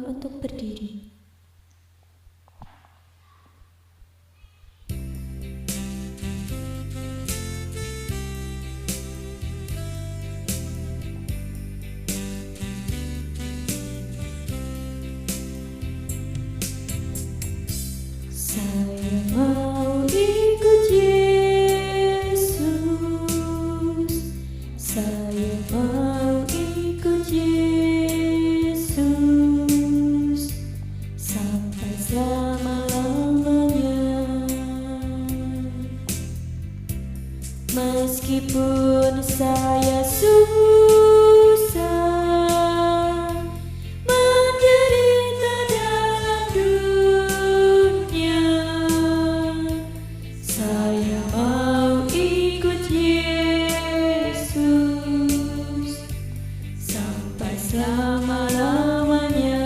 Dimohon untuk berdiri. Saya mau ikut Yesus, saya mau ikut Yesus sampai selama-lamanya. Meskipun saya susah menderita dalam dunia, saya mau ikut Yesus sampai selama-lamanya.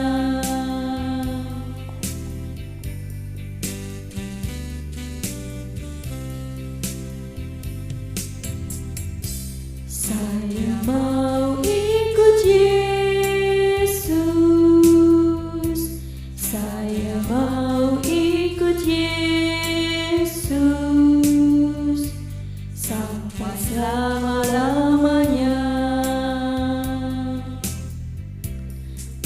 Saya mau ikut Yesus, saya mau ikut Yesus sampai selama-lamanya.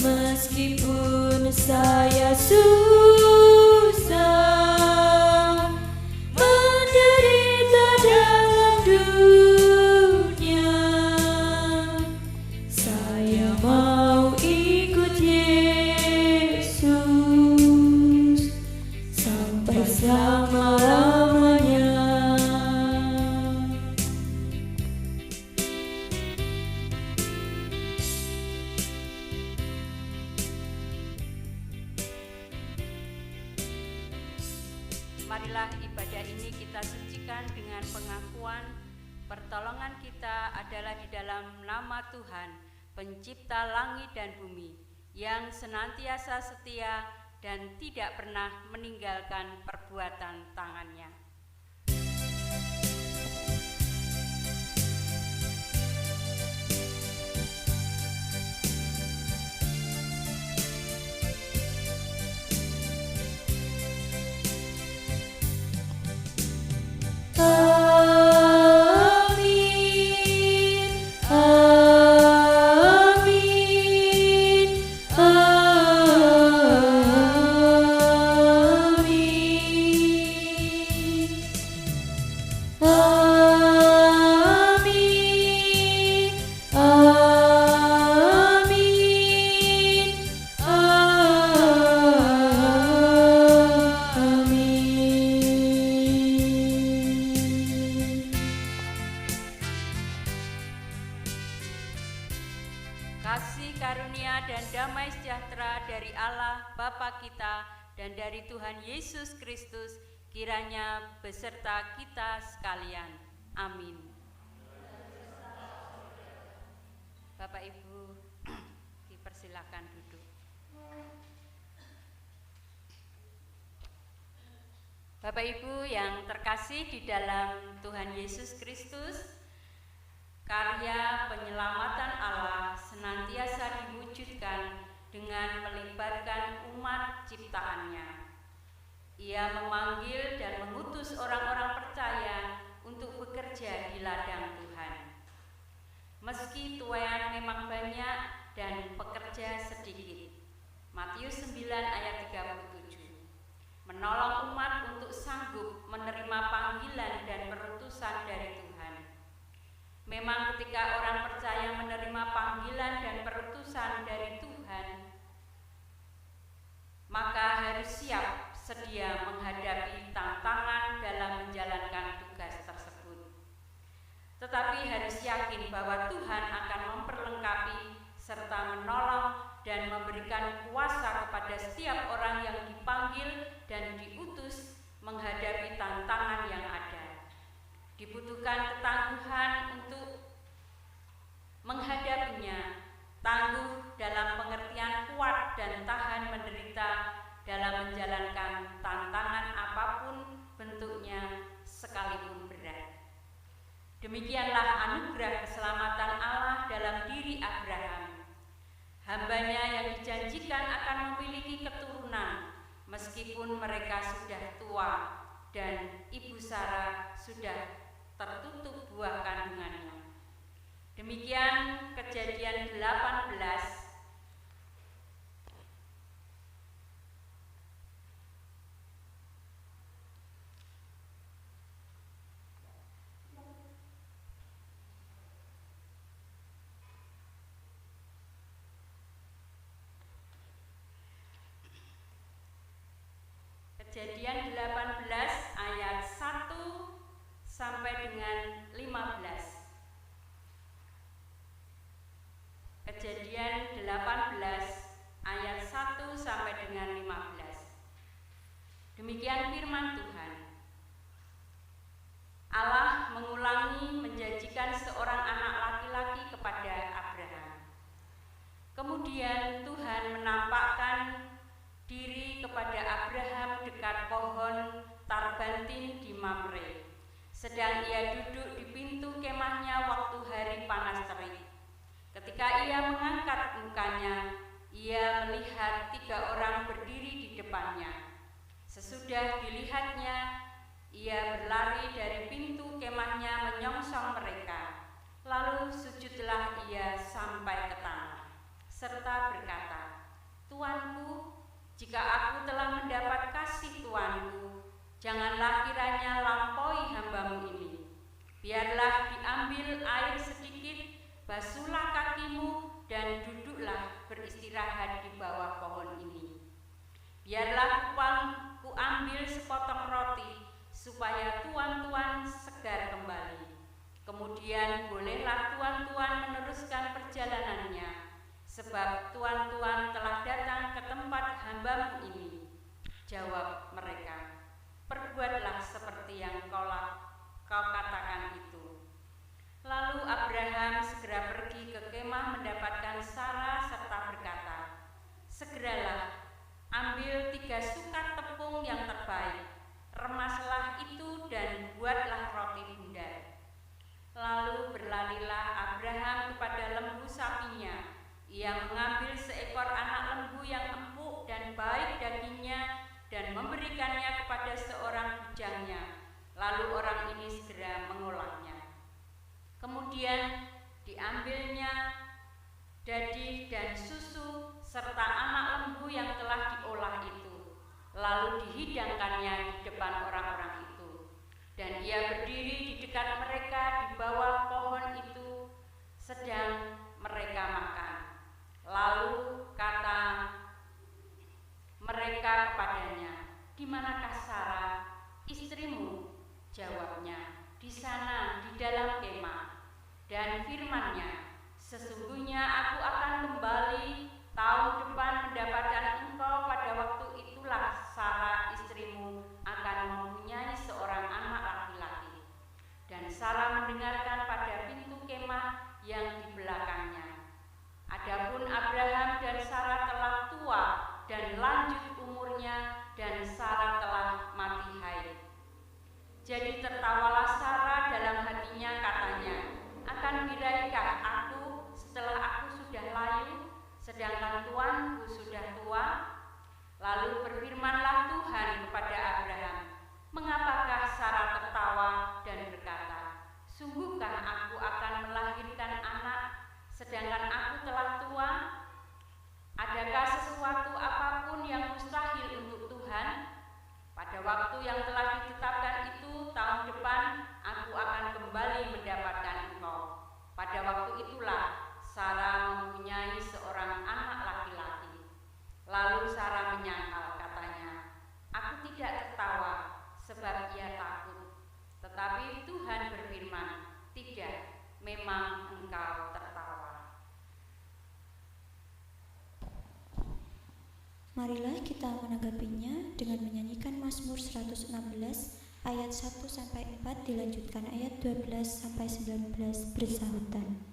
Meskipun saya susah menderita dalam dunia, saya mau ikut Yesus sampai selama-lamanya. Marilah ibadah ini kita sucikan dengan pengakuan pertolongan kita adalah di dalam nama Tuhan, pencipta langit dan bumi, yang senantiasa setia dan tidak pernah meninggalkan perbuatan tangannya. Kasih karunia dan damai sejahtera dari Allah Bapa kita dan dari Tuhan Yesus Kristus kiranya beserta kita sekalian. Amin. Bapak Ibu, dipersilakan duduk. Bapak Ibu yang terkasih di dalam Tuhan Yesus Kristus, karya penyelamatan Allah senantiasa diwujudkan dengan melibatkan umat ciptaannya. Ia memanggil dan mengutus orang-orang percaya untuk bekerja di ladang Tuhan. Meski tuaian memang banyak dan pekerja sedikit. Matius 9 ayat 37. Menolong umat untuk sanggup menerima panggilan dan perutusan dari Tuhan. Memang ketika orang percaya menerima panggilan dan perutusan dari Tuhan, maka harus siap sedia menghadapi tantangan dalam menjalankan tugas tersebut. Tetapi harus yakin bahwa Tuhan akan memperlengkapi serta menolong dan memberikan kuasa kepada setiap orang yang dipanggil dan diutus menghadapi tantangan yang ada. Dibutuhkan ketangguhan untuk menghadapinya, tangguh dalam pengertian kuat dan tahan menderita dalam menjalankan tantangan apapun bentuknya sekalipun berat. Demikianlah anugerah keselamatan Allah dalam diri Abraham. Hambanya yang dijanjikan akan memiliki keturunan meskipun mereka sudah tua dan ibu Sarah sudah tertutup buah kandungannya. Demikian Kejadian 18 Kejadian 18 ayat 1 sampai dengan 15. Kejadian 18 ayat 1 sampai dengan 15. Demikian firman Tuhan. Allah mengulangi menjanjikan seorang anak laki-laki kepada Abraham. Kemudian Tuhan menampakkan diri kepada Abraham dekat pohon tarbantin di Mamre, sedang ia duduk di pintu kemahnya waktu hari panas terik. Ketika ia mengangkat mukanya, ia melihat 3 orang berdiri di depannya. Sesudah dilihatnya, ia berlari dari pintu kemahnya menyongsong mereka. Lalu sujudlah ia sampai ke tanah, serta berkata, "Tuanku, jika aku telah mendapat kasih Tuanku, janganlah kiranya lampaui hambamu ini. Biarlah diambil air sedikit, basuhlah kakimu, dan duduklah beristirahat di bawah pohon ini. Biarlah ku ambil sepotong roti, supaya tuan-tuan segar kembali. Kemudian bolehlah tuan-tuan meneruskan perjalanannya, sebab tuan-tuan telah datang ke tempat hambamu ini." Jawab mereka, "Perbuatlah seperti yang kau katakan itu." Lalu Abraham segera pergi ke kemah mendapatkan Sarah serta berkata, "Segeralah, ambil 3 sukat tepung yang terbaik, remaslah itu dan buatlah roti bundar." Lalu berlarilah Abraham kepada lembu sapinya. Ia mengambil seekor anak lembu yang empuk dan baik dagingnya dan memberikannya kepada seorang bujangnya. Lalu orang ini segera mengolahnya. Kemudian diambilnya daging dan susu serta anak lembu yang telah diolah itu. Lalu dihidangkannya di depan orang-orang itu. Dan ia berdiri di dekat mereka di bawah pohon itu sedang mereka makan. Lalu kata mereka kepadanya, "Di manakah Sarah, istrimu?" Jawabnya, "Di sana, di dalam kemah." Dan firman-Nya, "Sesungguhnya aku akan kembali tahun depan mendapatkan engkau, pada waktu itulah Sarah istrimu akan mempunyai seorang anak laki-laki." Dan Sarah mendengarkan pada pintu kemah yang di belakangnya. Adapun Abraham dan Sarah telah tua dan lanjut umurnya, dan Sarah telah mati haid. Jadi tertawalah Sarah dalam hatinya, katanya, "Akan biraikah aku setelah aku sudah layu, sedangkan tuanku sudah tua?" Lalu berfirmanlah Tuhan kepada Abraham, "Mengapakah Sarah tertawa dan berkata, 'Sungguhkah aku akan melahirkan anak sedangkan aku telah tua?' Adakah sesuatu apapun yang mustahil untuk Tuhan? Pada waktu yang telah ditetapkan itu, tahun depan aku akan kembali mendapatkan engkau. Pada waktu itulah Sarah mempunyai seorang anak laki-laki." Lalu Sarah menyangkal, katanya, "Aku tidak tertawa, sebab ia takut." Tetapi Tuhan berfirman, "Tidak, memang engkau tertawa." Marilah kita menanggapinya dengan menyanyikan Mazmur 116 ayat 1 sampai 4 dilanjutkan ayat 12 sampai 19 bersahutan.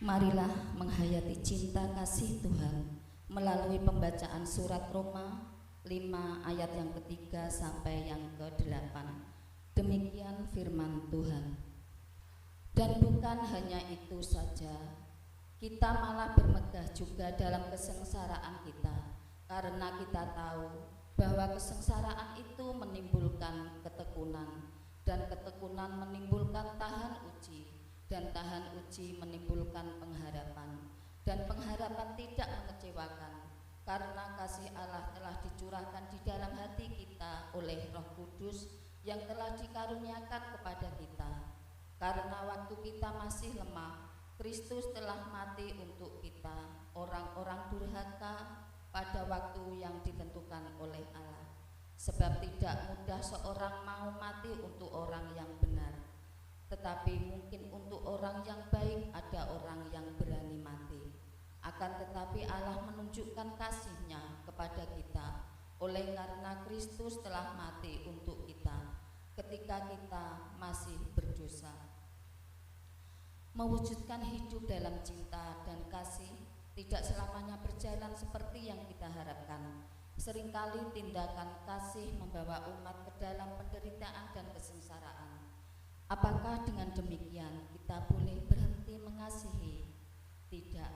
Marilah menghayati cinta kasih Tuhan melalui pembacaan surat Roma 5 ayat yang ketiga sampai yang ke-8. Demikian firman Tuhan. Dan bukan hanya itu saja, kita malah bermegah juga dalam kesengsaraan kita, karena kita tahu bahwa kesengsaraan itu menimbulkan ketekunan, dan ketekunan menimbulkan tahan uji, dan tahan uji menimbulkan pengharapan, dan pengharapan tidak mengecewakan, karena kasih Allah telah dicurahkan di dalam hati kita oleh Roh Kudus yang telah dikaruniakan kepada kita. Karena waktu kita masih lemah, Kristus telah mati untuk kita, orang-orang durhaka, pada waktu yang ditentukan oleh Allah. Sebab tidak mudah seorang mau mati untuk orang yang benar, tetapi mungkin untuk orang yang baik ada orang yang berani mati. Akan tetapi Allah menunjukkan kasih-Nya kepada kita oleh karena Kristus telah mati untuk kita ketika kita masih berdosa. Mewujudkan hidup dalam cinta dan kasih tidak selamanya berjalan seperti yang kita harapkan. Seringkali tindakan kasih membawa umat ke dalam penderitaan dan kesengsaraan. Apakah dengan demikian kita boleh berhenti mengasihi? Tidak.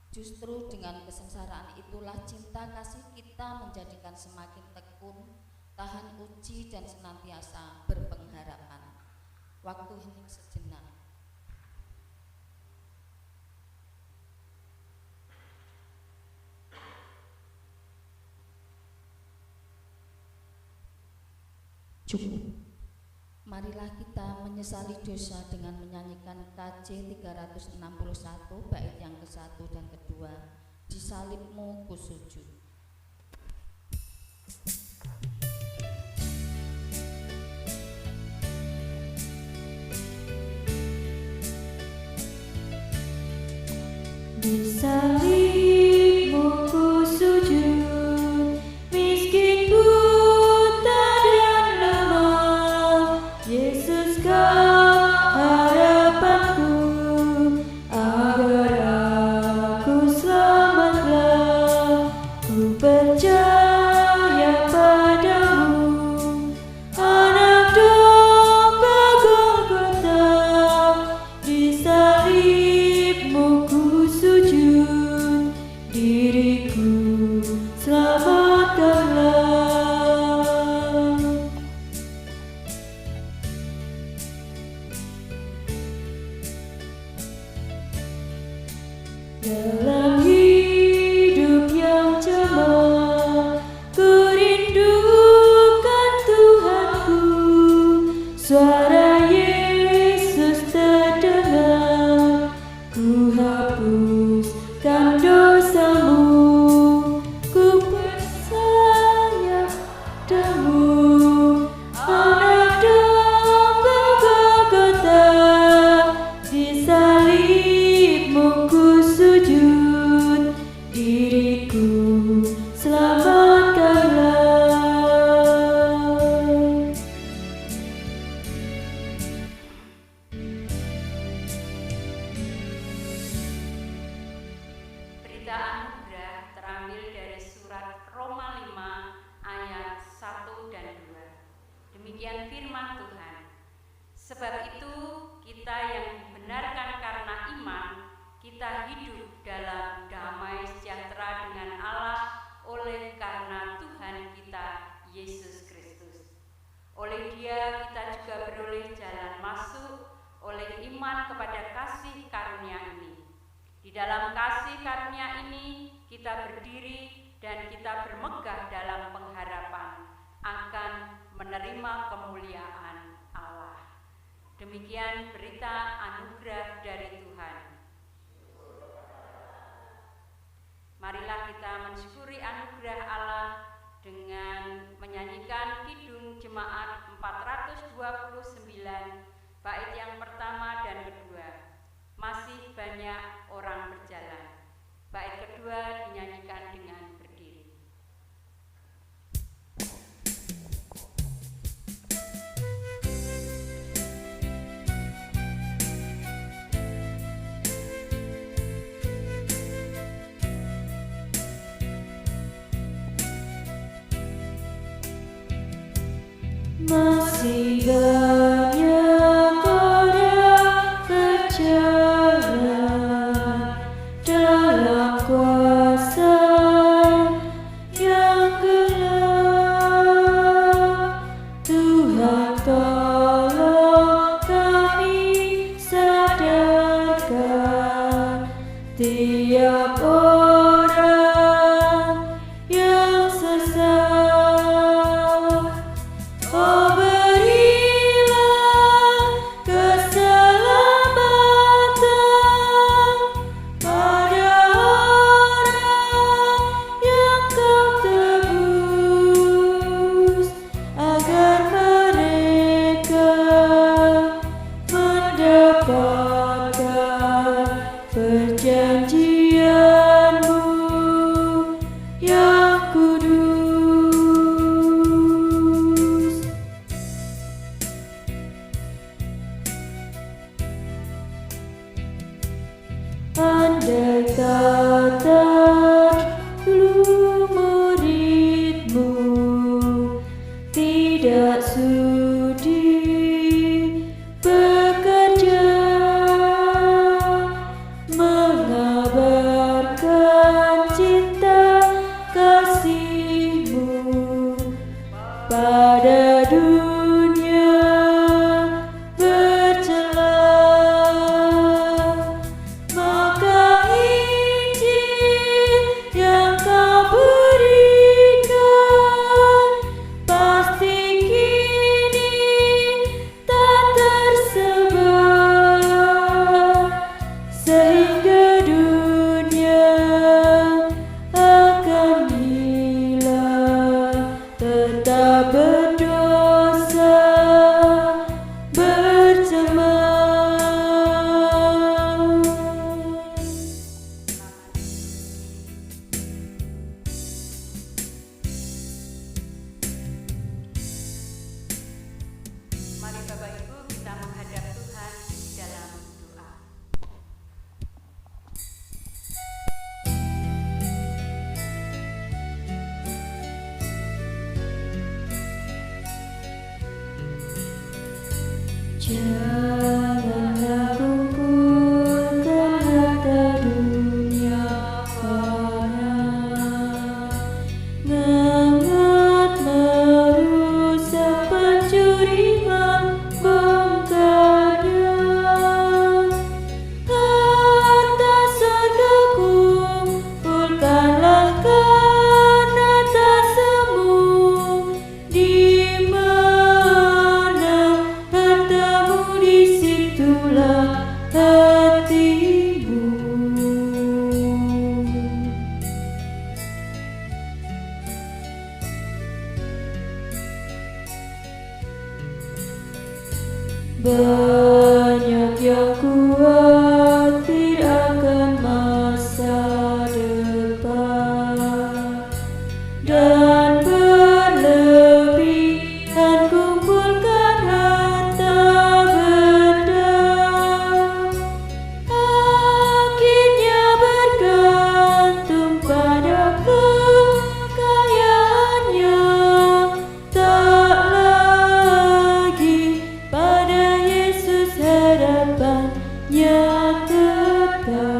Justru dengan kesengsaraan itulah cinta kasih kita menjadikan semakin tekun, tahan uji, dan senantiasa berpengharapan. Waktu hening sejenak. Cukup. Marilah kita menyesali dosa dengan menyanyikan KJ 361 bait yang ke-1 dan ke-2. Di salibmu ku sujud. Di salibmu ku sujud, miskin buta dan lemah, Yesus kau harapanku, agar aku selamatlah. Ku percaya padamu, anak domba Golgota, di salibmu ku sujud, diriku selamatkanlah. Dalam hidup yang cemas, ku rindukan Tuhanku, suara Yesus terdengar, ku hapuskan dosamu, ku percaya padamu, anak domba Golgota, di salibmu ku sujud, diriku selamatkanlah. Berita anugerah terambil dari surat Roma 5 ayat 1 dan 2. Demikian firman Tuhan. Sebab itu kita yang dibenarkan karena iman, kita hidup dalam damai sejahtera dengan Allah oleh karena Tuhan kita Yesus Kristus. Oleh Dia kita juga beroleh jalan masuk oleh iman kepada kasih karunia ini. Di dalam kasih karunia ini kita berdiri dan kita bermegah dalam pengharapan akan menerima kemuliaan Allah. Demikian berita anugerah dari Tuhan. Marilah kita mensyukuri anugerah Allah dengan menyanyikan Kidung Jemaat 429 bait yang pertama dan kedua. Masih banyak orang berjalan. Bait kedua dinyanyikan dengan berdiri. Janganlah kumpulkan harta dunia fana, ngengat merusak, pencuri membongkarnya. Harta surga kumpulkanlah, karena tak semu di disitulah hatimu. Banyak yang khawatir akan masa depan, dan berlebihan kumpulkan harta benda. Akhirnya bergantung pada kekayaannya, tak lagi pada Yesus harapannya tetap.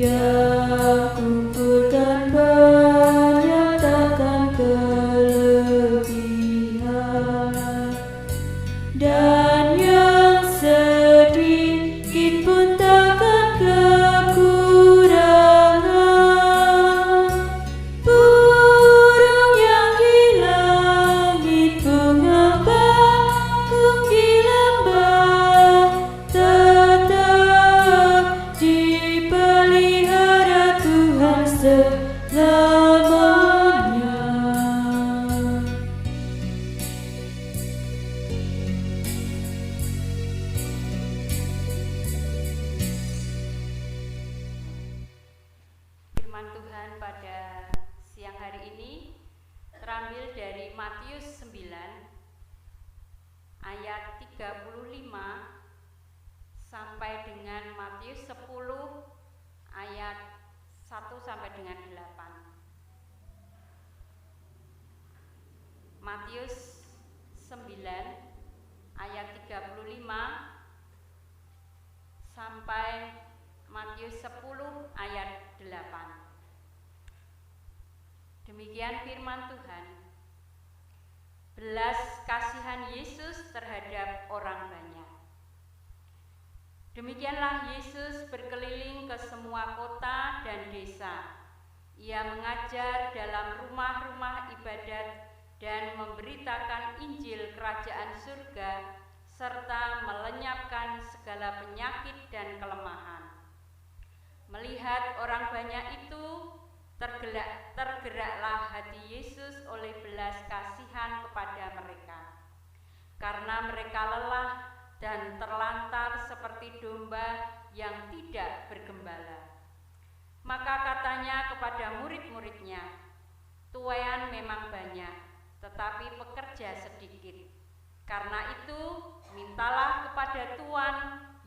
Yang kumpulkan banyak takkan kelebihan, dan yang sedikit pun takkan kekurangan. Burung yang di langit, bunga bakung di lembah, tetap dipelihara Tuhan selamanya. Firman Tuhan pada siang hari ini terambil dari Matius 9 ayat 35 sampai dengan Matius 10 ayat 1 sampai dengan 8. Matius 9 ayat 35 sampai Matius 10 ayat 8. Demikian firman Tuhan. Belas kasihan Yesus terhadap orang banyak. Demikianlah Yesus berkeliling ke semua kota dan desa. Ia mengajar dalam rumah-rumah ibadat dan memberitakan Injil Kerajaan Surga serta melenyapkan segala penyakit dan kelemahan. Melihat orang banyak itu, tergeraklah hati Yesus oleh belas kasihan kepada mereka, karena mereka lelah dan terlantar seperti domba yang tidak bergembala. Maka katanya kepada murid-muridnya, tuaian memang banyak, tetapi pekerja sedikit. Karena itu, mintalah kepada Tuan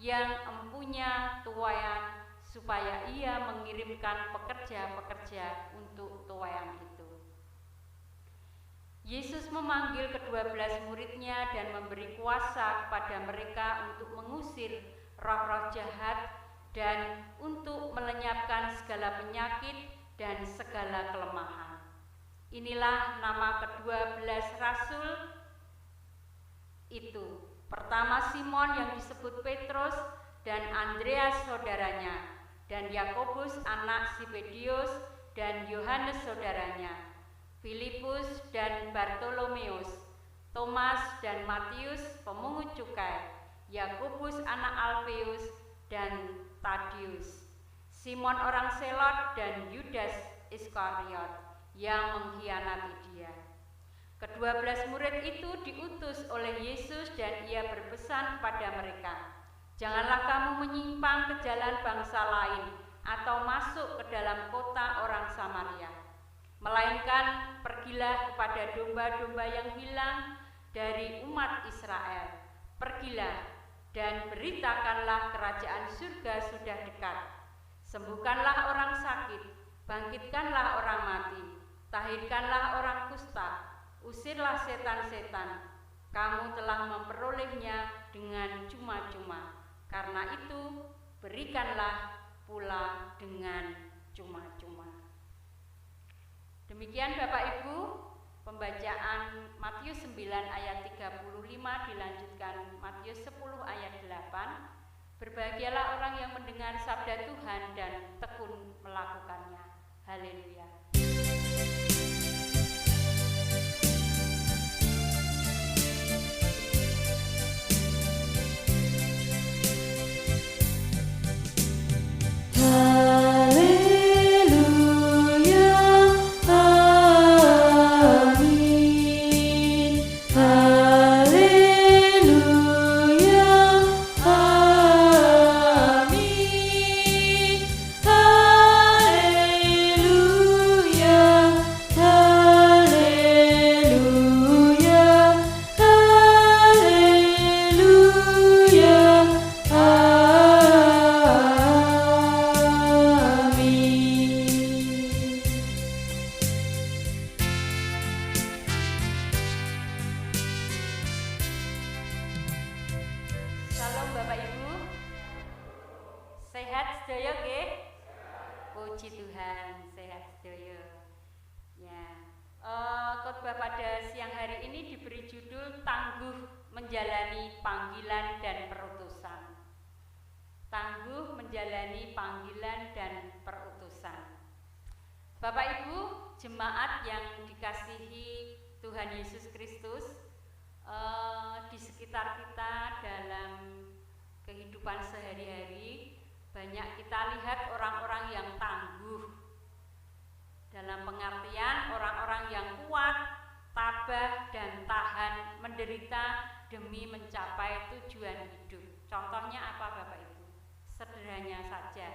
yang empunya tuaian supaya ia mengirimkan pekerja-pekerja untuk tuaian itu. Yesus memanggil ke-12 muridnya dan memberi kuasa kepada mereka untuk mengusir roh-roh jahat dan untuk melenyapkan segala penyakit dan segala kelemahan. Inilah nama ke-12 rasul itu. Pertama Simon yang disebut Petrus dan Andreas saudaranya, dan Yakobus anak Zebedius dan Yohanes saudaranya, Filipus dan Bartolomeus, Thomas dan Matius pemungut cukai, Yakobus anak Alfeus dan Tadius, Simon orang Selot dan Yudas Iskariot yang mengkhianati dia. Ke-12 murid itu diutus oleh Yesus dan ia berpesan kepada mereka, janganlah kamu menyimpang ke jalan bangsa lain atau masuk ke dalam kota orang Samaria, melainkan pergilah kepada domba-domba yang hilang dari umat Israel. Pergilah dan beritakanlah kerajaan surga sudah dekat. Sembuhkanlah orang sakit, bangkitkanlah orang mati, tahirkanlah orang kusta, usirlah setan-setan. Kamu telah memperolehnya dengan cuma-cuma. Karena itu, berikanlah pula dengan cuma-cuma. Demikian Bapak Ibu, pembacaan Matius 9 ayat 35 dilanjutkan Matius 10 ayat 8. Berbahagialah orang yang mendengar sabda Tuhan dan tekun melakukannya. Haleluya. Menjalani panggilan dan perutusan. Bapak Ibu, jemaat yang dikasihi Tuhan Yesus Kristus, di sekitar kita dalam kehidupan sehari-hari banyak kita lihat orang-orang yang tangguh, dalam pengertian orang-orang yang kuat, tabah dan tahan menderita demi mencapai tujuan hidup. Contohnya apa Bapak Ibu? Sederhana saja,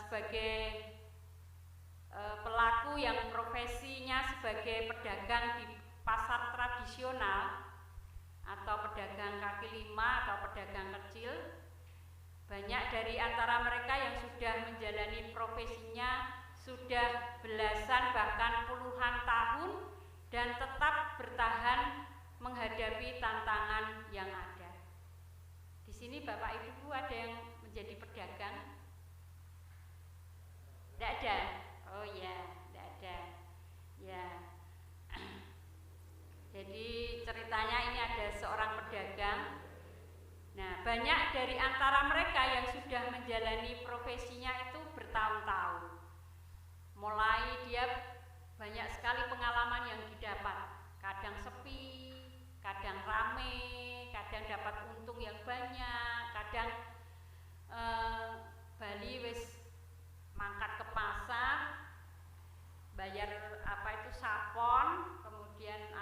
sebagai pelaku yang profesinya sebagai pedagang di pasar tradisional atau pedagang kaki lima atau pedagang kecil. Banyak dari antara mereka yang sudah menjalani profesinya sudah belasan bahkan puluhan tahun dan tetap bertahan menghadapi tantangan yang ada. Di sini Bapak Ibu ada yang menjadi pedagang? Tidak ada? Oh ya, tidak ada. Ya. Jadi ceritanya ini ada seorang pedagang. Nah, banyak dari antara mereka yang sudah menjalani profesinya itu bertahun-tahun. Mulai dia banyak sekali pengalaman yang didapat. Kadang sepi, kadang rame, kadang dapat untung yang banyak, kadang Bali wis mangkat ke pasar, bayar sapon, kemudian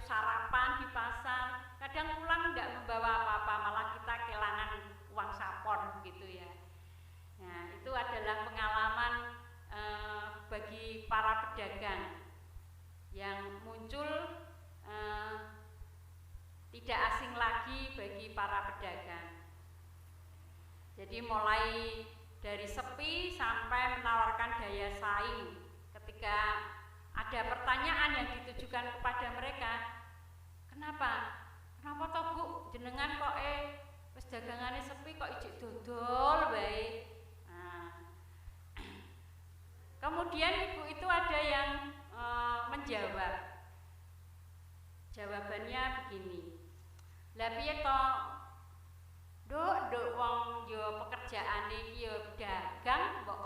sarapan di pasar. Kadang pulang nggak membawa apa-apa, malah kita kehilangan uang sapon gitu ya. Nah, itu adalah pengalaman bagi para pedagang yang muncul tidak asing lagi bagi para pedagang. Jadi mulai dari sepi sampai menawarkan daya saing. Ketika ada pertanyaan yang ditujukan kepada mereka, kenapa toh Bu jenengan kok wis dagangane sepi kok ijik dodol bae. Nah, kemudian ibu itu ada yang menjawab. Jawabannya begini. Lah piye to? Nduk wong yo pekerjaane iki yo dagang, mbok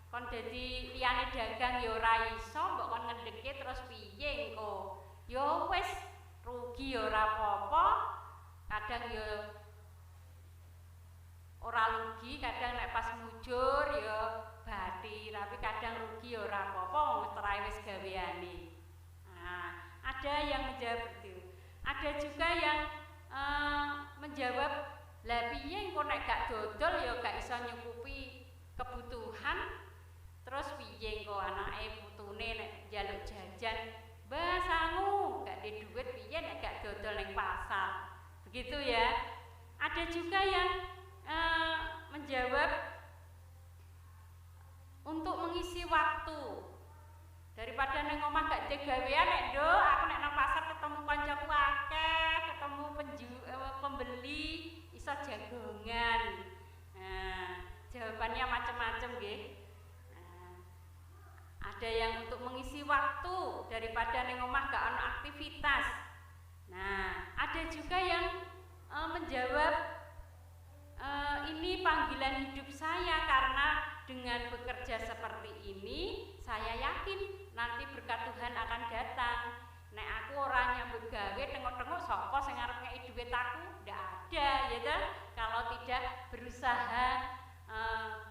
kon dadi liyane dagang yo ora iso, mbok kon ngedeke terus piye engko? Yo wis rugi yo ora apa-apa. Kadang yo ora rugi, kadang nek pas mujur yo bathi, tapi kadang rugi yo ora apa-apa wong terae wis gaweane. Nah, ada yang menjawab itu. Ada juga yang menjawab, lah piye engko nek gak dodol ya gak iso nyukupi kebutuhan, terus piye engko anake putune nek njaluk jajan, mbah sangu gak di duit piye nek gak dodol ning pasar. Begitu ya. Ada juga yang menjawab untuk mengisi waktu. Daripada neng omah gak gawean nek Nduk, aku nek nang pasar ketemu kancaku akeh, ketemu pembeli, iso jagongan. Nah, jawabannya macam-macam nggih. Nah, ada yang untuk mengisi waktu daripada neng omah gak ono aktivitas. Nah, ada juga yang menjawab ini panggilan hidup saya karena dengan bekerja seperti ini saya yakin nanti berkat Tuhan akan datang. Nek aku ora nyambut gawe tengok-tengok sapa sing arep ngeki dhuwit aku, ndak ada ya toh, kalau tidak berusaha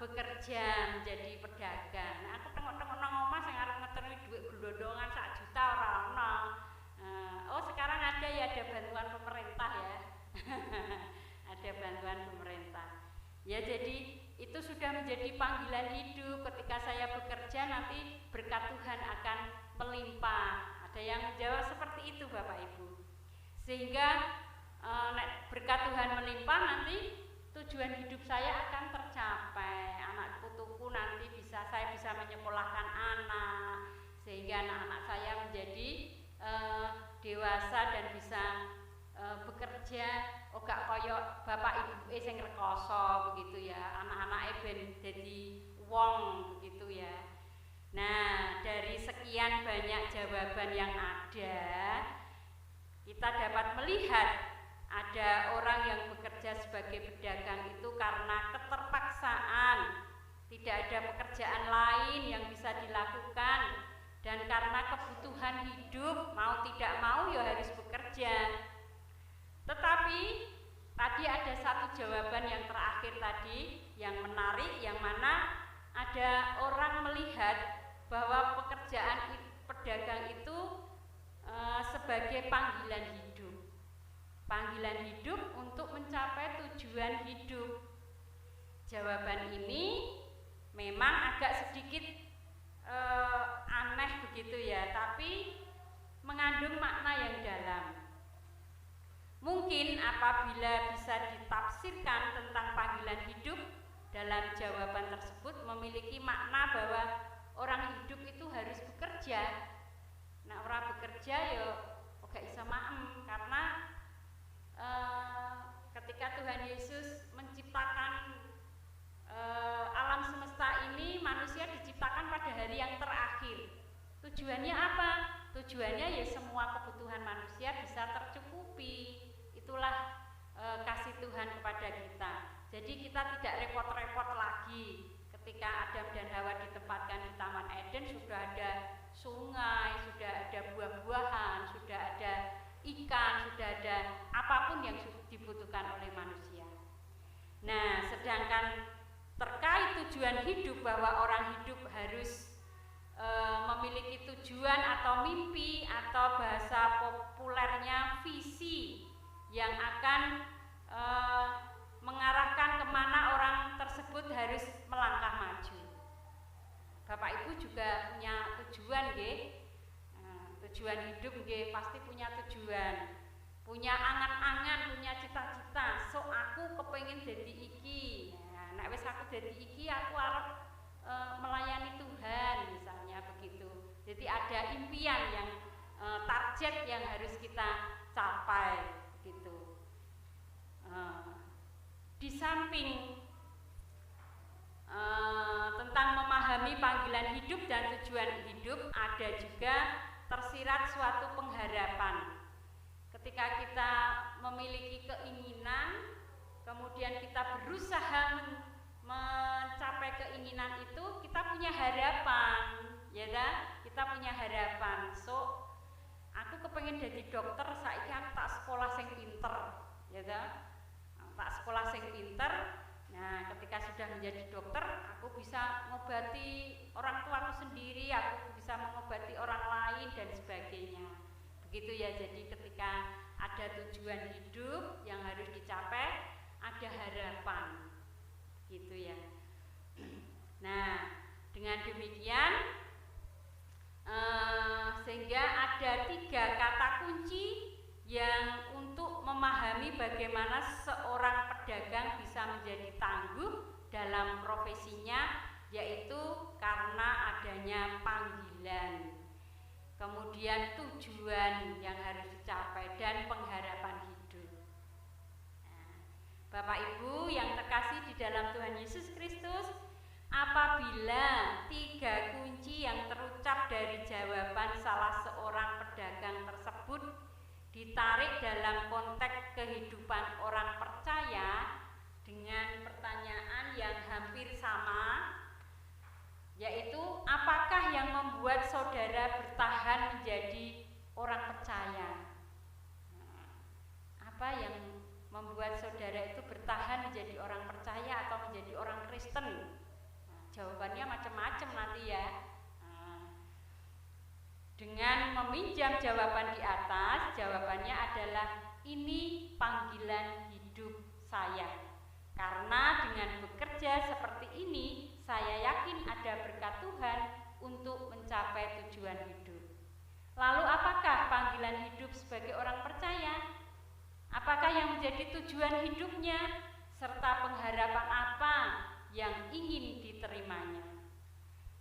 bekerja menjadi pedagang. Nah, aku tengok-tengok nang omah sing arep ngeteri dhuwit glondongan 1 juta ora ono. Oh sekarang ada ya, ada bantuan pemerintah ya. Ada bantuan pemerintah. Ya jadi itu sudah menjadi panggilan hidup. Ketika saya bekerja nanti berkat Tuhan akan melimpah. Ada yang menjawab seperti itu Bapak Ibu. Sehingga berkat Tuhan melimpah nanti tujuan hidup saya akan tercapai. Anak putuku nanti saya bisa menyekolahkan anak, sehingga anak-anak saya menjadi dewasa dan bisa bekerja gak koyo bapak ibu sing rekoso begitu ya, anak-anake ben dadi wong begitu ya. Nah, dari sekian banyak jawaban yang ada, kita dapat melihat ada orang yang bekerja sebagai pedagang itu karena keterpaksaan, tidak ada pekerjaan lain yang bisa dilakukan, dan karena kebutuhan hidup, mau tidak mau ya harus bekerja. Tetapi tadi ada satu jawaban yang terakhir tadi yang menarik, yang mana ada orang melihat bahwa pekerjaan pedagang itu sebagai panggilan hidup. Panggilan hidup untuk mencapai tujuan hidup. Jawaban ini memang agak sedikit aneh begitu ya, tapi mengandung makna yang dalam. Mungkin apabila bisa ditafsirkan tentang panggilan hidup, dalam jawaban tersebut memiliki makna bahwa orang hidup itu harus bekerja. Nah, orang bekerja ya gak bisa maem, karena ketika Tuhan Yesus menciptakan alam semesta ini, manusia diciptakan pada hari yang terakhir. Tujuannya apa? Tujuannya ya semua kebutuhan manusia bisa tercukupi. Itulah kasih Tuhan kepada kita. Jadi kita tidak repot-repot lagi. Ketika Adam dan Hawa ditempatkan di Taman Eden, sudah ada sungai, sudah ada buah-buahan, sudah ada ikan, sudah ada apapun yang dibutuhkan oleh manusia. Nah, sedangkan terkait tujuan hidup, bahwa orang hidup harus memiliki tujuan atau mimpi, atau bahasa populernya visi yang akan mengarahkan kemana orang tersebut harus melangkah maju. Bapak Ibu juga punya tujuan, nggih. Tujuan hidup nggih, pasti punya tujuan, punya angan-angan, punya cita-cita. So aku kepengen jadi iki. Nah, nek wis aku jadi iki, aku arep melayani Tuhan, misalnya begitu. Jadi ada impian yang target yang harus kita capai, gitu. Di samping tentang memahami panggilan hidup dan tujuan hidup, ada juga tersirat suatu pengharapan. Ketika kita memiliki keinginan, kemudian kita berusaha mencapai keinginan itu, kita punya harapan, ya kan? Kita punya harapan. So, aku kepengen jadi dokter, saiki aku tak sekolah sing pinter, ya kan? Tak sekolah sing pinter. Nah, ketika sudah menjadi dokter, aku bisa mengobati orang tuaku sendiri, aku bisa mengobati orang lain dan sebagainya. Begitu ya. Jadi ketika ada tujuan hidup yang harus dicapai, ada harapan, gitu ya. Nah, dengan demikian sehingga ada 3 kata kunci yang untuk memahami bagaimana seorang pedagang bisa menjadi tangguh dalam profesinya, yaitu karena adanya panggilan, kemudian tujuan yang harus dicapai, dan pengharapan hidup. Nah, Bapak Ibu yang terkasih di dalam Tuhan Yesus Kristus, apabila 3 kunci yang terucap dari jawaban salah seorang pedagang tersebut ditarik dalam konteks kehidupan orang percaya dengan pertanyaan yang hampir sama, yaitu apakah yang membuat saudara bertahan menjadi orang percaya? Apa yang membuat saudara itu bertahan menjadi orang percaya atau menjadi orang Kristen? Jawabannya macam-macam nanti ya. Dengan meminjam jawaban di atas, jawabannya adalah ini panggilan hidup saya. Karena dengan bekerja seperti ini, saya yakin ada berkat Tuhan untuk mencapai tujuan hidup. Lalu apakah panggilan hidup sebagai orang percaya? Apakah yang menjadi tujuan hidupnya? Serta pengharapan apa yang ingin diterimanya?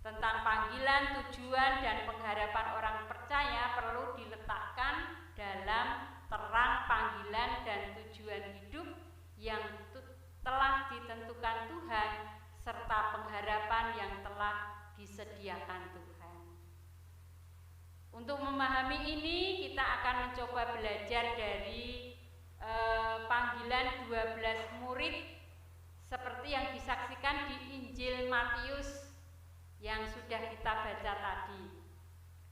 Tentang panggilan, tujuan, dan pengharapan orang percaya perlu diletakkan dalam terang panggilan dan tujuan hidup yang telah ditentukan Tuhan, serta pengharapan yang telah disediakan Tuhan. Untuk memahami ini, kita akan mencoba belajar dari panggilan 12 murid seperti yang disaksikan di Injil Matius yang sudah kita baca tadi,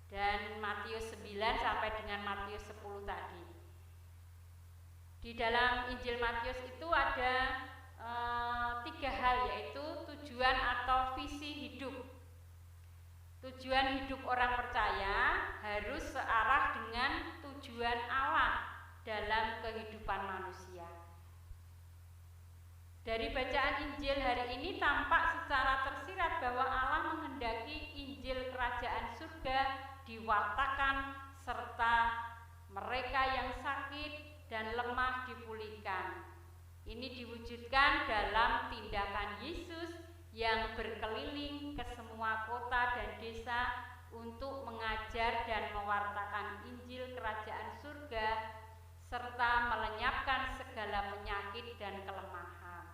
dan Matius 9 sampai dengan Matius 10 tadi. Di dalam Injil Matius itu ada 3 hal, yaitu tujuan atau visi hidup. Tujuan hidup orang percaya harus searah dengan tujuan Allah dalam kehidupan manusia. Dari bacaan Injil hari ini tampak secara tersirat bahwa Allah menghendaki Injil Kerajaan Surga diwartakan, serta mereka yang sakit, dan lemah dipulihkan. Ini diwujudkan dalam tindakan Yesus yang berkeliling ke semua kota dan desa untuk mengajar dan mewartakan Injil Kerajaan Surga serta melenyapkan segala penyakit dan kelemahan.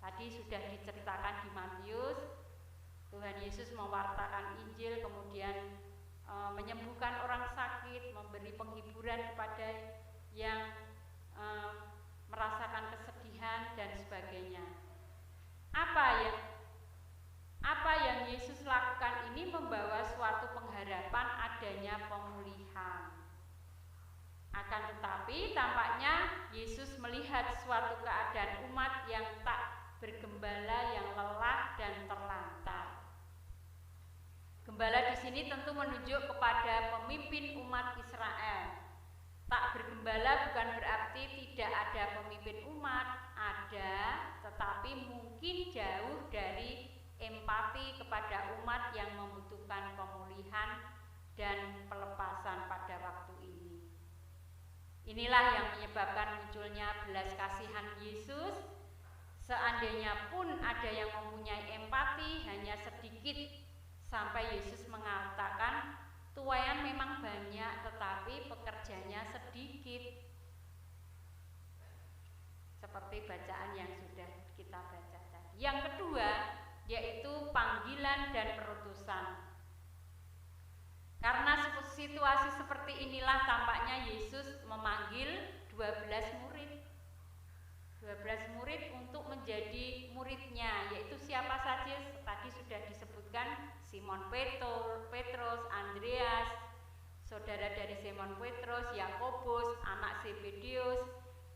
Tadi sudah diceritakan di Matius, Tuhan Yesus mewartakan Injil, kemudian menyembuhkan orang sakit, memberi penghiburan kepada yang merasakan kesedihan dan sebagainya. Apa yang Yesus lakukan ini membawa suatu pengharapan adanya pemulihan. Akan tetapi tampaknya Yesus melihat suatu keadaan umat yang tak bergembala, yang lelah dan terlantar. Gembala di sini tentu menunjuk kepada pemimpin umat Israel. Tak bergembala bukan berarti tidak ada pemimpin umat, ada, tetapi mungkin jauh dari empati kepada umat yang membutuhkan pemulihan dan pelepasan pada waktu ini. Inilah yang menyebabkan munculnya belas kasihan Yesus. Seandainya pun ada yang mempunyai empati, hanya sedikit, sampai Yesus mengatakan, tuaian memang banyak tetapi pekerjanya sedikit. Seperti bacaan yang sudah kita baca tadi. Yang kedua yaitu panggilan dan perutusan. Karena situasi seperti inilah tampaknya Yesus memanggil 12 murid. 12 murid untuk menjadi muridnya, yaitu siapa saja tadi sudah disebutkan, Simon Petrus, Andreas, saudara dari Simon Petrus, Yakobus, anak Zebedeus,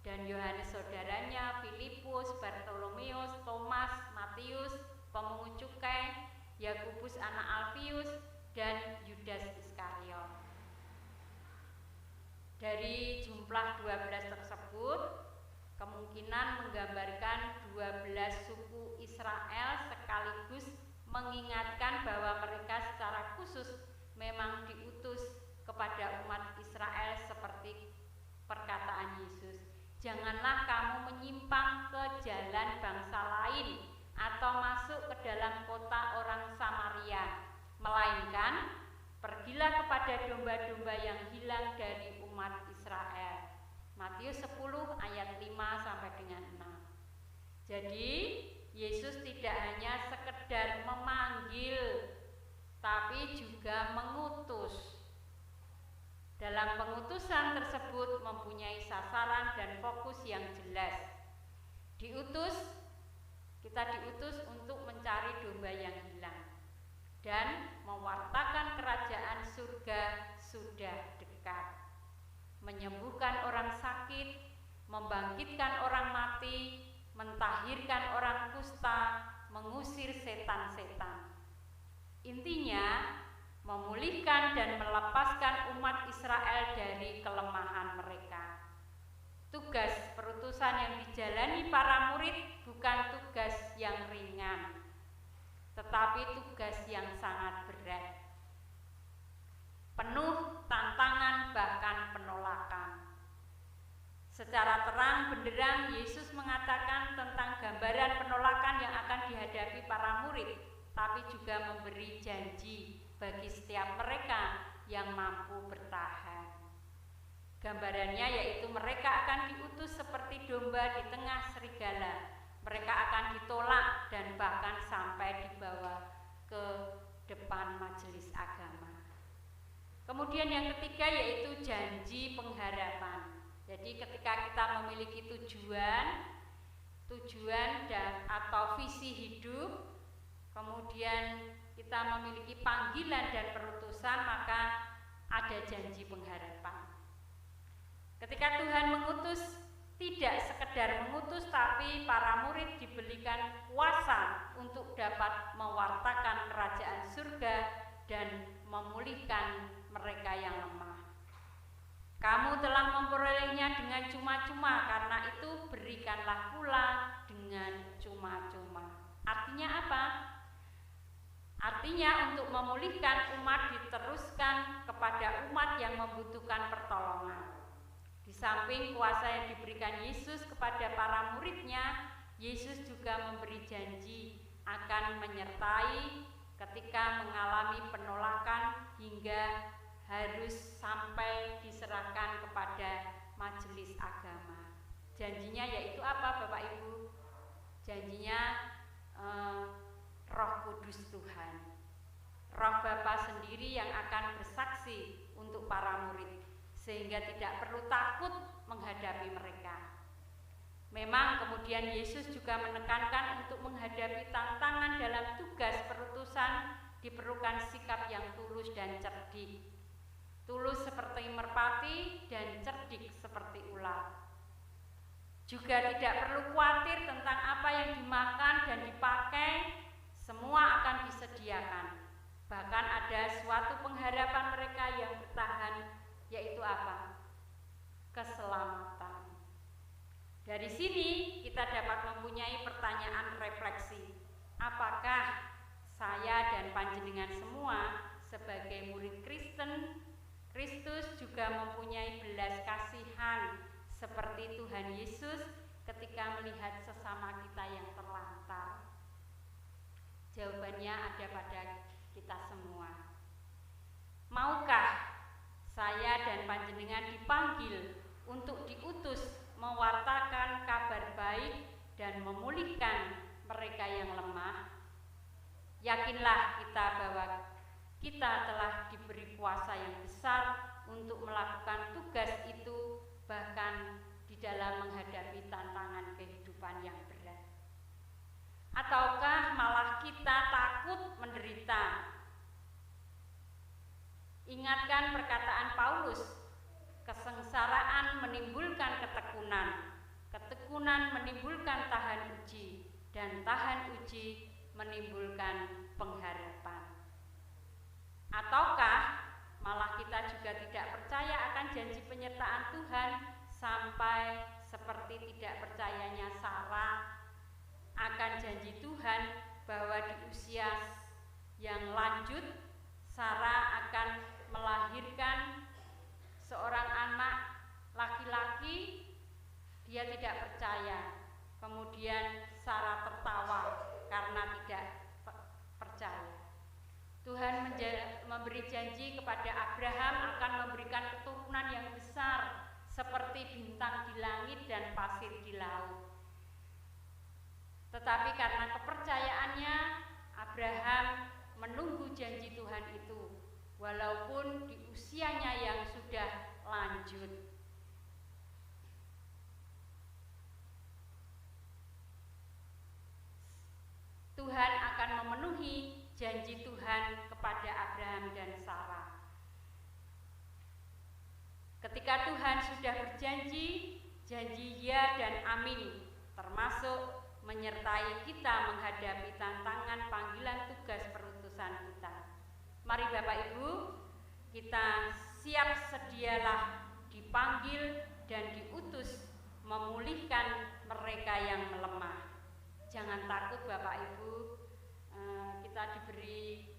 dan Yohanes saudaranya, Filipus, Bartolomeus, Thomas, Matius, pemungut cukai, Yakobus anak Alfius, dan Yudas Iskariot. Dari jumlah 12 tersebut, kemungkinan menggambarkan 12 suku Israel sekaligus mengingatkan bahwa mereka secara khusus memang diutus kepada umat Israel seperti perkataan Yesus. Janganlah kamu menyimpang ke jalan bangsa lain atau masuk ke dalam kota orang Samaria, melainkan pergilah kepada domba-domba yang hilang dari umat Israel. Matius 10 ayat 5 sampai dengan 6. Jadi Yesus tidak hanya sekedar memanggil, tapi juga mengutus. Dalam pengutusan tersebut mempunyai sasaran dan fokus yang jelas. Kita diutus untuk mencari domba yang hilang dan mewartakan kerajaan surga sudah dekat, menyembuhkan orang sakit, membangkitkan orang mati, mentahirkan orang kusta, mengusir setan-setan. Intinya, memulihkan dan melepaskan umat Israel dari kelemahan mereka. Tugas perutusan yang dijalani para murid bukan tugas yang ringan, tetapi tugas yang sangat berat, penuh tantangan bahkan penolakan. Secara terang benderang Yesus mengatakan tentang gambaran penolakan yang akan dihadapi para murid, tapi juga memberi janji bagi setiap mereka yang mampu bertahan. Gambarannya yaitu mereka akan diutus seperti domba di tengah serigala. Mereka akan ditolak dan bahkan sampai dibawa ke depan majelis agama. Kemudian yang ketiga yaitu janji pengharapan. Jadi ketika kita memiliki tujuan dan atau visi hidup, kemudian kita memiliki panggilan dan perutusan, maka ada janji pengharapan. Ketika Tuhan mengutus, tidak sekedar mengutus, tapi para murid diberikan kuasa untuk dapat mewartakan kerajaan surga dan memulihkan mereka yang lemah. Kamu telah memperolehnya dengan cuma-cuma, karena itu berikanlah pula dengan cuma-cuma. Artinya apa? Artinya untuk memulihkan umat diteruskan kepada umat yang membutuhkan pertolongan. Di samping kuasa yang diberikan Yesus kepada para muridnya, Yesus juga memberi janji akan menyertai ketika mengalami penolakan hingga harus sampai diserahkan kepada majelis agama. Janjinya yaitu apa, Bapak Ibu? Janjinya Roh Kudus Tuhan, Roh Bapa sendiri yang akan bersaksi untuk para murid, sehingga tidak perlu takut menghadapi mereka. Memang kemudian Yesus juga menekankan untuk menghadapi tantangan dalam tugas perutusan diperlukan sikap yang tulus dan cerdik. Tulus seperti merpati dan cerdik seperti ular. Juga tidak perlu khawatir tentang apa yang dimakan dan dipakai, semua akan disediakan. Bahkan ada suatu pengharapan mereka yang bertahan, yaitu apa? Keselamatan. Dari sini kita dapat mempunyai pertanyaan refleksi. Apakah saya dan panjenengan semua sebagai murid Kristen, Kristus juga mempunyai belas kasihan seperti Tuhan Yesus ketika melihat sesama kita yang terlantar? Jawabannya ada pada kita semua. Maukah saya dan panjenengan dipanggil untuk diutus mewartakan kabar baik dan memulihkan mereka yang lemah? Yakinlah kita bahwa kita telah diberi kuasa yang besar untuk melakukan tugas itu, bahkan di dalam menghadapi tantangan kehidupan yang berat. Ataukah malah kita takut menderita? Ingatkan perkataan Paulus, kesengsaraan menimbulkan ketekunan, ketekunan menimbulkan tahan uji, dan tahan uji menimbulkan pengharapan. Ataukah malah kita juga tidak percaya akan janji penyertaan Tuhan, sampai seperti tidak percayanya Sarah akan janji Tuhan bahwa di usia yang lanjut Sarah akan melahirkan seorang anak laki-laki. Dia tidak percaya. Kemudian Sarah tertawa karena tidak percaya. Tuhan memberi janji kepada Abraham akan memberikan keturunan yang besar seperti bintang di langit dan pasir di laut. Tetapi karena kepercayaannya, Abraham menunggu janji Tuhan itu, walaupun di usianya yang sudah lanjut. Tuhan akan memenuhi janji Tuhan kepada Abraham dan Sarah. Ketika Tuhan sudah berjanji, janji ya dan amin, termasuk menyertai kita menghadapi tantangan panggilan tugas perutusan kita. Mari Bapak Ibu, kita siap sedialah dipanggil dan diutus memulihkan mereka yang melemah. Jangan takut Bapak Ibu, kita diberi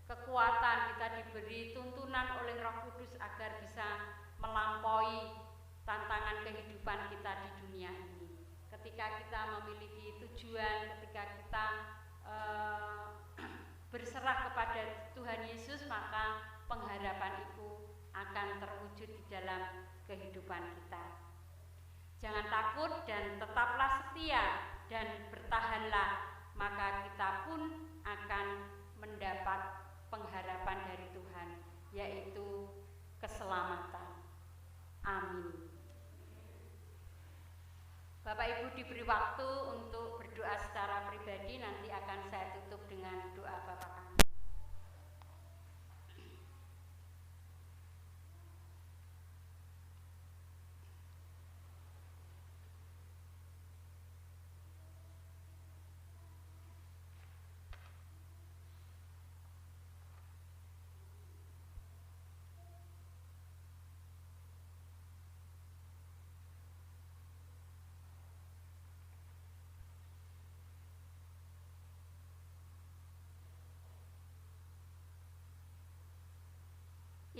kekuatan, kita diberi tuntunan oleh Roh Kudus agar bisa melampaui tantangan kehidupan kita di dunia ini. Ketika kita memiliki tujuan, ketika kita berserah kepada Tuhan Yesus, maka pengharapan itu akan terwujud di dalam kehidupan kita. Jangan takut dan tetaplah setia dan bertahanlah, maka kita pun akan mendapat pengharapan dari Tuhan, yaitu keselamatan. Amin. Bapak Ibu diberi waktu untuk berdoa secara pribadi, nanti akan saya tutup dengan doa Bapak kami.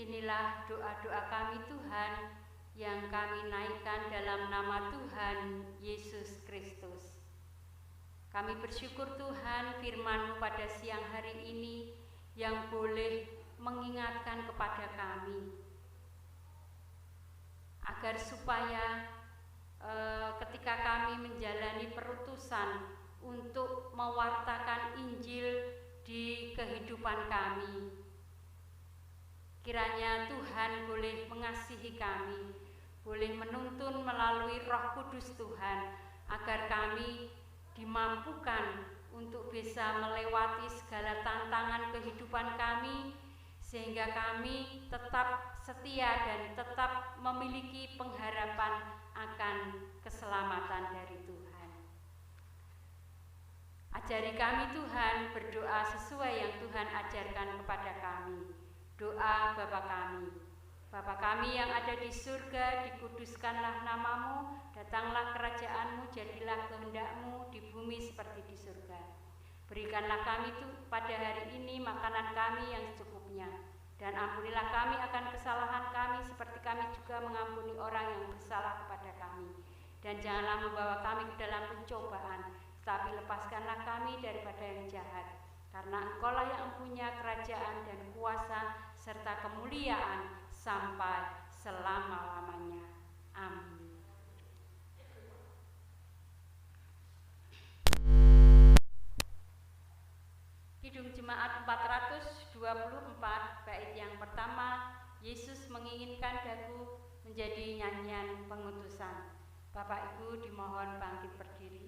Inilah doa-doa kami Tuhan yang kami naikkan dalam nama Tuhan Yesus Kristus. Kami bersyukur Tuhan firman-Mu pada siang hari ini yang boleh mengingatkan kepada kami agar supaya ketika kami menjalani perutusan untuk mewartakan Injil di kehidupan kami, kiranya Tuhan boleh mengasihi kami, boleh menuntun melalui Roh Kudus Tuhan, agar kami dimampukan untuk bisa melewati segala tantangan kehidupan kami, sehingga kami tetap setia dan tetap memiliki pengharapan akan keselamatan dari Tuhan. Ajari kami Tuhan berdoa sesuai yang Tuhan ajarkan kepada kami. Doa Bapa kami. Bapa kami yang ada di surga, dikuduskanlah nama-Mu, datanglah kerajaan-Mu, jadilah kehendak-Mu di bumi seperti di surga. Berikanlah kami pada hari ini makanan kami yang secukupnya, dan ampunilah kami akan kesalahan kami seperti kami juga mengampuni orang yang bersalah kepada kami. Dan janganlah membawa kami ke dalam pencobaan, tetapi lepaskanlah kami daripada yang jahat. Karena Engkau-lah yang mempunyai kerajaan dan kuasa serta kemuliaan sampai selama-lamanya. Amin. Kidung Jemaat 424, bait yang pertama, Yesus menginginkan dagu menjadi nyanyian pengutusan. Bapak Ibu dimohon bangkit berdiri.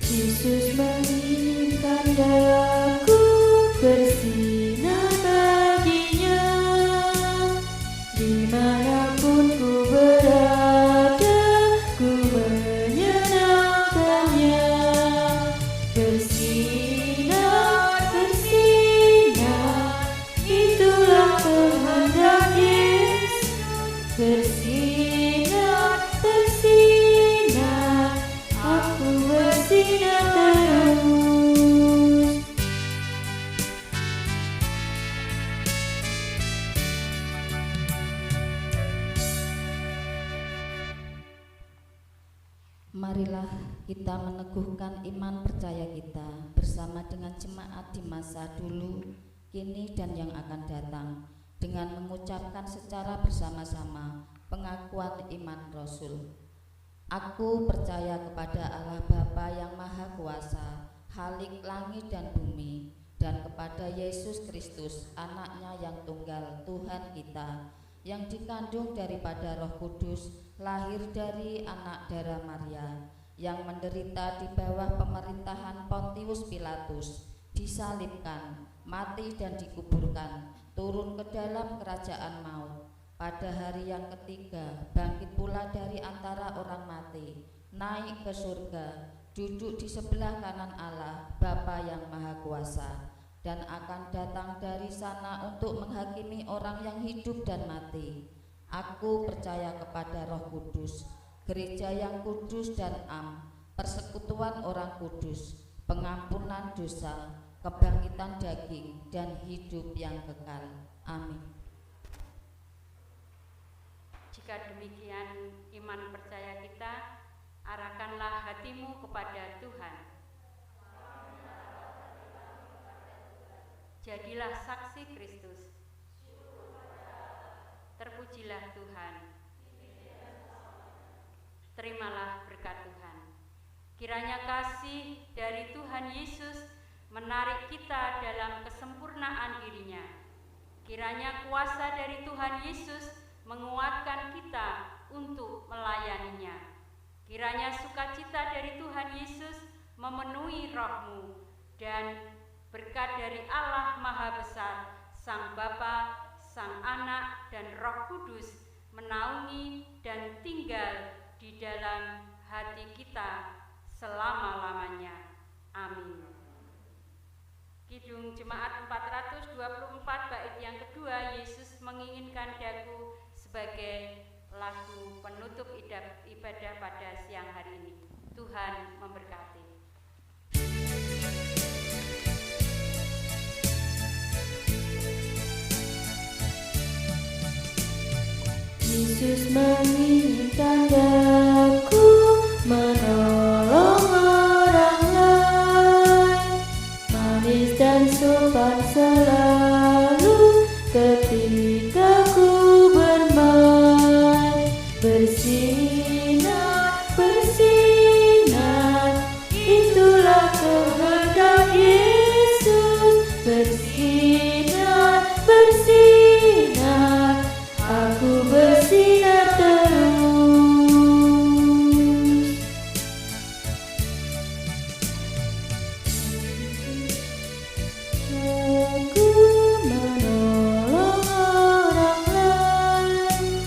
Yesus menginginkan dagu bersinar baginya, dimanapun ku berada, ku menyenangkannya. Bersinar, bersinar, itulah kehendak Yesus. Bersinar, bersinar, aku bersinar terus. Marilah kita meneguhkan iman percaya kita bersama dengan jemaat di masa dulu, kini dan yang akan datang, dengan mengucapkan secara bersama-sama pengakuan iman Rasul. Aku percaya kepada Allah Bapa yang Maha Kuasa, Khalik langit dan bumi, dan kepada Yesus Kristus, anaknya yang tunggal, Tuhan kita, yang dikandung daripada Roh Kudus, lahir dari anak darah Maria, yang menderita di bawah pemerintahan Pontius Pilatus, disalibkan, mati dan dikuburkan, turun ke dalam kerajaan maut. Pada hari yang ketiga, bangkit pula dari antara orang mati, naik ke surga, duduk di sebelah kanan Allah, Bapa yang Maha Kuasa, dan akan datang dari sana untuk menghakimi orang yang hidup dan mati. Aku percaya kepada Roh Kudus, gereja yang kudus dan am, persekutuan orang kudus, pengampunan dosa, kebangkitan daging, dan hidup yang kekal. Amin. Jika demikian iman percaya kita, arahkanlah hatimu kepada Tuhan. Jadilah saksi Kristus. Terpujilah Tuhan. Terimalah berkat Tuhan. Kiranya kasih dari Tuhan Yesus menarik kita dalam kesempurnaan dirinya. Kiranya kuasa dari Tuhan Yesus menguatkan kita untuk melayaninya. Kiranya sukacita dari Tuhan Yesus memenuhi rohmu, dan berkat dari Allah Maha Besar, Sang Bapa, Sang Anak, dan Roh Kudus menaungi dan tinggal di dalam hati kita selama-lamanya. Amin. Kidung Jemaat 424 bait yang kedua, Yesus menginginkan daku, sebagai lagu penutup ibadah pada siang hari ini. Tuhan memberkati. Yesus menginginkan daku menolong orang lain, manis dan sopan selalu ketika ku bermain. Bersinar, bersinar, itulah kehendak Yesus. Bersinar, bersinar, aku bersinar terus. Aku menolong orang lain,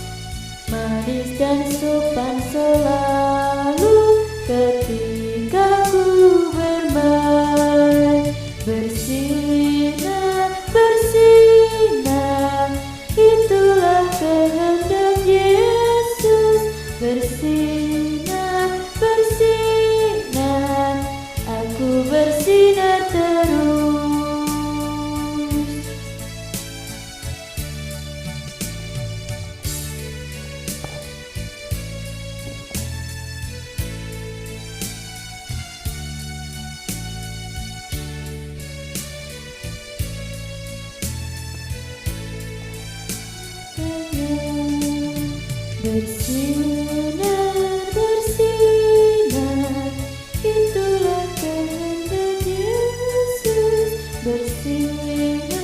manis dan sopan selalu ketika ku bermain. Bersinar, bersinar, itulah kehendak Yesus. Bersinar, bersinar, aku bersinar terus. Bersinar, bersinar, itulah kehendak Yesus. Bersinar,